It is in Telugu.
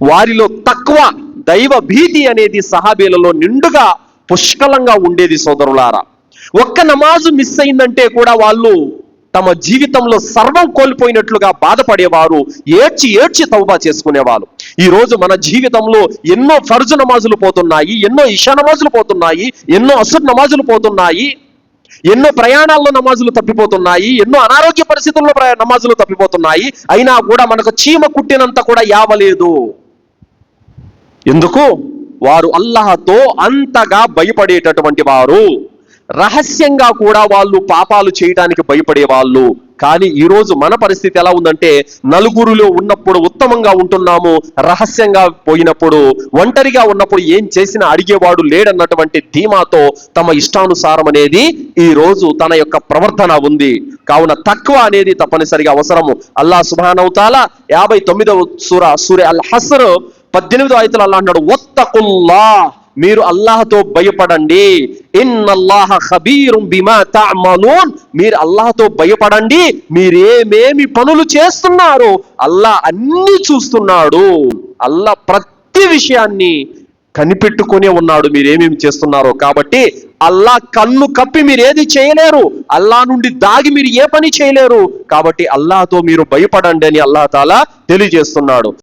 వారిలో తక్కువ దైవ భీతి అనేది సహాబీలలో నిండుగా పుష్కలంగా ఉండేది సోదరులారా. ఒక్క నమాజు మిస్ అయిందంటే కూడా వాళ్ళు తమ జీవితంలో సర్వం కోల్పోయినట్లుగా బాధపడేవారు, ఏడ్చి ఏడ్చి తౌబా చేసుకునేవారు. ఈ రోజు మన జీవితంలో ఎన్నో ఫర్జు నమాజులు పోతున్నాయి, ఎన్నో ఇషా నమాజులు పోతున్నాయి, ఎన్నో అసుర్ నమాజులు పోతున్నాయి, ఎన్నో ప్రయాణాల్లో నమాజులు తప్పిపోతున్నాయి, ఎన్నో అనారోగ్య పరిస్థితుల్లో నమాజులు తప్పిపోతున్నాయి. అయినా కూడా మనకు చీమ కుట్టినంత కూడా యావలేదు. ఎందుకు? వారు అల్లాహతో అంతగా భయపడేటటువంటి వారు. రహస్యంగా కూడా వాళ్ళు పాపాలు చేయడానికి భయపడేవాళ్ళు. కానీ ఈరోజు మన పరిస్థితి ఎలా ఉందంటే, నలుగురిలో ఉన్నప్పుడు ఉత్తమంగా ఉంటున్నాము, రహస్యంగా పోయినప్పుడు, ఒంటరిగా ఉన్నప్పుడు ఏం చేసినా అడిగేవాడు లేడన్నటువంటి ధీమాతో తమ ఇష్టానుసారం అనేది ఈ రోజు తన యొక్క ప్రవర్తన ఉంది. కావున తక్వా అనేది తప్పనిసరిగా అవసరము. అల్లాహ్ సుబ్హానహు తఆలా 59వ సూర అల్ హస్ర్ 18వ ఆయతలో అల్లాహ్ అన్నాడు, వత్తకుల్లాహ్, మీరు అల్లాహతో భయపడండి. ఇన్నల్లాహ ఖబీరుం బిమా తఅమలూన్, మీరు అల్లాహతో భయపడండి. మీరేమేమి పనులు చేస్తున్నారో అల్లాహ్ అన్ని చూస్తున్నాడు. అల్లాహ్ ప్రతి విషయాన్ని కనిపెట్టుకునే ఉన్నాడు మీరేమేమి చేస్తున్నారో. కాబట్టి అల్లాహ్ కన్ను కప్పి మీరు ఏది చేయలేరు, అల్లాహ్ నుండి దాగి మీరు ఏ పని చేయలేరు. కాబట్టి అల్లాహతో మీరు భయపడండి అని అల్లాహ్ తాలా తెలియజేస్తున్నాడు.